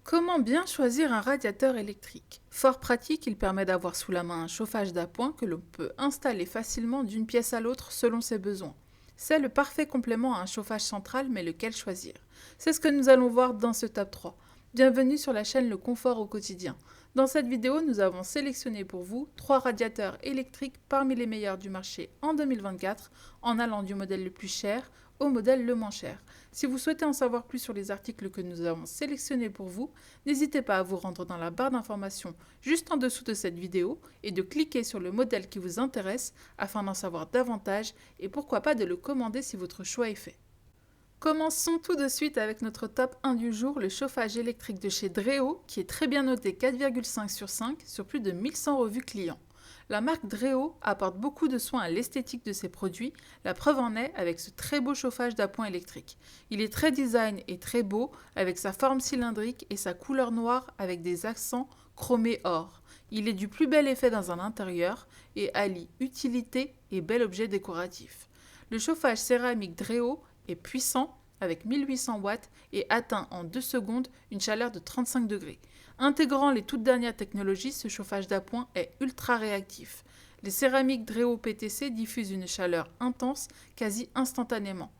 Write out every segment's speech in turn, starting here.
Comment bien choisir un radiateur électrique? Fort pratique, il permet d'avoir sous la main un chauffage d'appoint que l'on peut installer facilement d'une pièce à l'autre selon ses besoins. C'est le parfait complément à un chauffage central, mais lequel choisir? C'est ce que nous allons voir dans ce top 3. Bienvenue sur la chaîne Le Confort au quotidien. Dans cette vidéo, nous avons sélectionné pour vous 3 radiateurs électriques parmi les meilleurs du marché en 2024, en allant du modèle le plus cher au modèle le moins cher. Si vous souhaitez en savoir plus sur les articles que nous avons sélectionnés pour vous, n'hésitez pas à vous rendre dans la barre d'informations juste en dessous de cette vidéo et de cliquer sur le modèle qui vous intéresse afin d'en savoir davantage et pourquoi pas de le commander si votre choix est fait. Commençons tout de suite avec notre top 1 du jour, le chauffage électrique de chez Dreo, qui est très bien noté 4,5 sur 5 sur plus de 1100 revues clients. La marque Dreo apporte beaucoup de soins à l'esthétique de ses produits, la preuve en est avec ce très beau chauffage d'appoint électrique. Il est très design et très beau, avec sa forme cylindrique et sa couleur noire avec des accents chromés or. Il est du plus bel effet dans un intérieur et allie utilité et bel objet décoratif. Le chauffage céramique Dreo est puissant avec 1800 watts et atteint en 2 secondes une chaleur de 35 degrés. Intégrant les toutes dernières technologies, ce chauffage d'appoint est ultra réactif. Les céramiques Dreo PTC diffusent une chaleur intense quasi instantanément.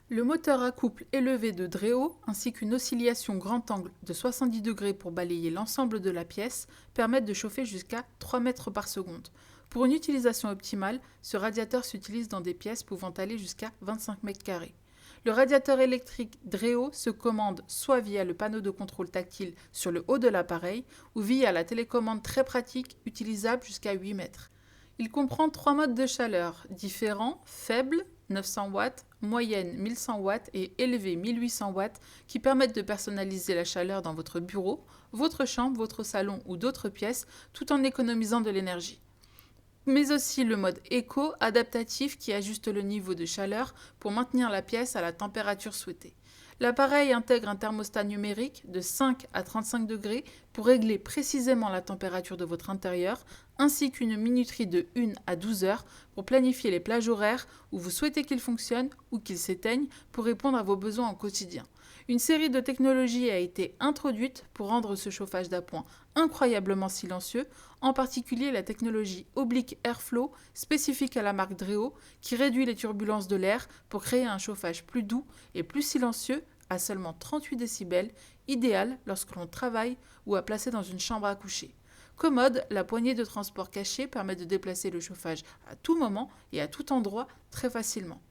Le moteur à couple élevé de Dreo ainsi qu'une oscillation grand angle de 70 degrés pour balayer l'ensemble de la pièce permettent de chauffer jusqu'à 3 mètres par seconde. Pour une utilisation optimale, ce radiateur s'utilise dans des pièces pouvant aller jusqu'à 25 mètres carrés. Le radiateur électrique Dreo se commande soit via le panneau de contrôle tactile sur le haut de l'appareil ou via la télécommande très pratique utilisable jusqu'à 8 mètres. Il comprend 3 modes de chaleur différents, faible 900 watts, moyenne 1100 watts et élevé 1800 watts qui permettent de personnaliser la chaleur dans votre bureau, votre chambre, votre salon ou d'autres pièces tout en économisant de l'énergie, mais aussi le mode éco adaptatif qui ajuste le niveau de chaleur pour maintenir la pièce à la température souhaitée. L'appareil intègre un thermostat numérique de 5 à 35 degrés pour régler précisément la température de votre intérieur, ainsi qu'une minuterie de 1 à 12 heures pour planifier les plages horaires où vous souhaitez qu'il fonctionne ou qu'il s'éteigne pour répondre à vos besoins au quotidien. Une série de technologies a été introduite pour rendre ce chauffage d'appoint incroyablement silencieux, en particulier la technologie Oblique Airflow spécifique à la marque Dreo qui réduit les turbulences de l'air pour créer un chauffage plus doux et plus silencieux à seulement 38 décibels, idéal lorsque l'on travaille ou à placer dans une chambre à coucher. Commode, la poignée de transport cachée permet de déplacer le chauffage à tout moment et à tout endroit très facilement.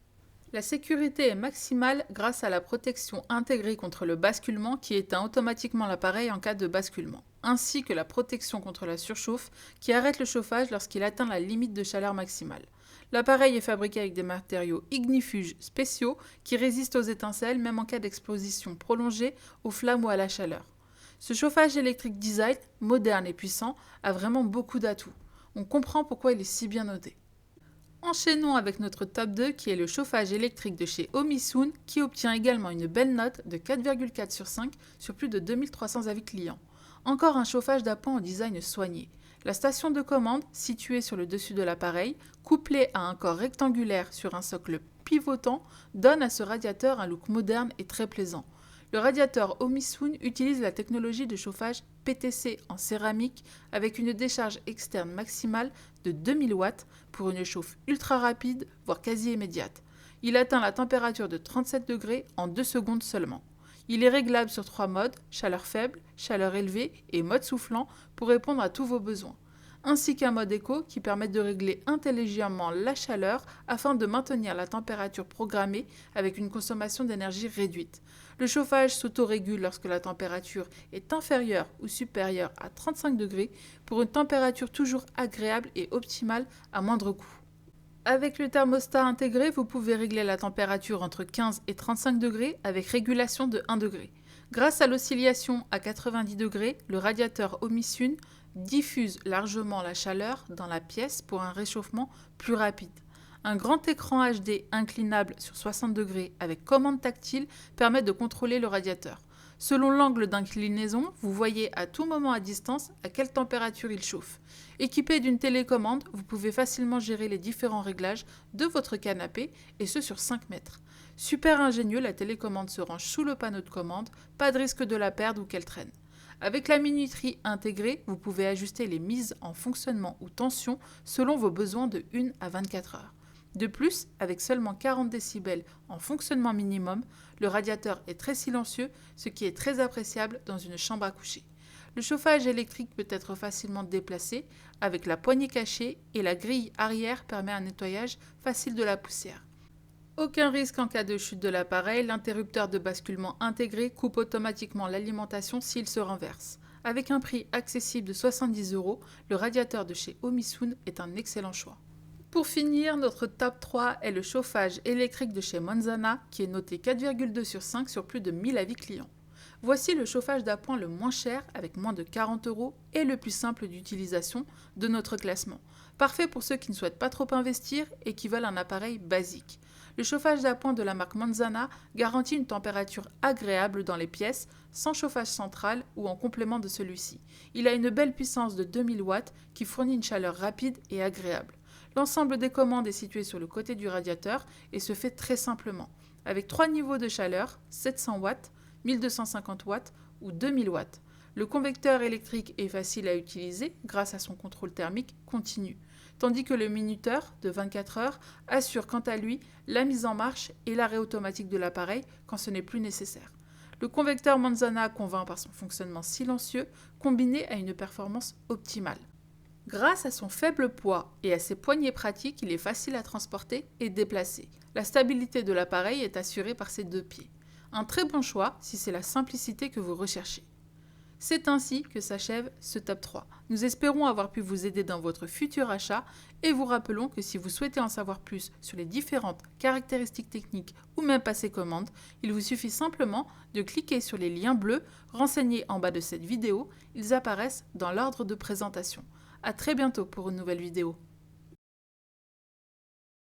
La sécurité est maximale grâce à la protection intégrée contre le basculement qui éteint automatiquement l'appareil en cas de basculement, ainsi que la protection contre la surchauffe qui arrête le chauffage lorsqu'il atteint la limite de chaleur maximale. L'appareil est fabriqué avec des matériaux ignifuges spéciaux qui résistent aux étincelles même en cas d'exposition prolongée aux flammes ou à la chaleur. Ce chauffage électrique design, moderne et puissant, a vraiment beaucoup d'atouts. On comprend pourquoi il est si bien noté. Enchaînons avec notre top 2 qui est le chauffage électrique de chez Omisun qui obtient également une belle note de 4,4 sur 5 sur plus de 2300 avis clients. Encore un chauffage d'appoint au design soigné. La station de commande, située sur le dessus de l'appareil, couplée à un corps rectangulaire sur un socle pivotant, donne à ce radiateur un look moderne et très plaisant. Le radiateur Omisun utilise la technologie de chauffage PTC en céramique avec une décharge externe maximale de 2000 watts pour une chauffe ultra rapide, voire quasi immédiate. Il atteint la température de 37 degrés en 2 secondes seulement. Il est réglable sur 3 modes, chaleur faible, chaleur élevée et mode soufflant pour répondre à tous vos besoins, ainsi qu'un mode éco qui permet de régler intelligemment la chaleur afin de maintenir la température programmée avec une consommation d'énergie réduite. Le chauffage s'autorégule lorsque la température est inférieure ou supérieure à 35 degrés pour une température toujours agréable et optimale à moindre coût. Avec le thermostat intégré, vous pouvez régler la température entre 15 et 35 degrés avec régulation de 1 degré. Grâce à l'oscillation à 90 degrés, le radiateur Omisun diffuse largement la chaleur dans la pièce pour un réchauffement plus rapide. Un grand écran HD inclinable sur 60 degrés avec commande tactile permet de contrôler le radiateur. Selon l'angle d'inclinaison, vous voyez à tout moment à distance à quelle température il chauffe. Équipé d'une télécommande, vous pouvez facilement gérer les différents réglages de votre canapé et ce sur 5 mètres. Super ingénieux, la télécommande se range sous le panneau de commande, pas de risque de la perdre ou qu'elle traîne. Avec la minuterie intégrée, vous pouvez ajuster les mises en fonctionnement ou tension selon vos besoins de 1 à 24 heures. De plus, avec seulement 40 décibels en fonctionnement minimum, le radiateur est très silencieux, ce qui est très appréciable dans une chambre à coucher. Le chauffage électrique peut être facilement déplacé avec la poignée cachée et la grille arrière permet un nettoyage facile de la poussière. Aucun risque en cas de chute de l'appareil, l'interrupteur de basculement intégré coupe automatiquement l'alimentation s'il se renverse. Avec un prix accessible de 70 €, le radiateur de chez Omisun est un excellent choix. Pour finir, notre top 3 est le chauffage électrique de chez Manzana qui est noté 4,2 sur 5 sur plus de 1000 avis clients. Voici le chauffage d'appoint le moins cher avec moins de 40 € et le plus simple d'utilisation de notre classement. Parfait pour ceux qui ne souhaitent pas trop investir et qui veulent un appareil basique. Le chauffage d'appoint de la marque Manzana garantit une température agréable dans les pièces, sans chauffage central ou en complément de celui-ci. Il a une belle puissance de 2000 watts qui fournit une chaleur rapide et agréable. L'ensemble des commandes est situé sur le côté du radiateur et se fait très simplement, avec 3 niveaux de chaleur, 700 watts, 1250 watts ou 2000 watts. Le convecteur électrique est facile à utiliser grâce à son contrôle thermique continu, tandis que le minuteur de 24 heures assure quant à lui la mise en marche et l'arrêt automatique de l'appareil quand ce n'est plus nécessaire. Le convecteur Manzana convainc par son fonctionnement silencieux combiné à une performance optimale. Grâce à son faible poids et à ses poignées pratiques, il est facile à transporter et déplacer. La stabilité de l'appareil est assurée par ses 2 pieds. Un très bon choix si c'est la simplicité que vous recherchez. C'est ainsi que s'achève ce top 3. Nous espérons avoir pu vous aider dans votre futur achat et vous rappelons que si vous souhaitez en savoir plus sur les différentes caractéristiques techniques ou même passer commande, il vous suffit simplement de cliquer sur les liens bleus renseignés en bas de cette vidéo. Ils apparaissent dans l'ordre de présentation. À très bientôt pour une nouvelle vidéo.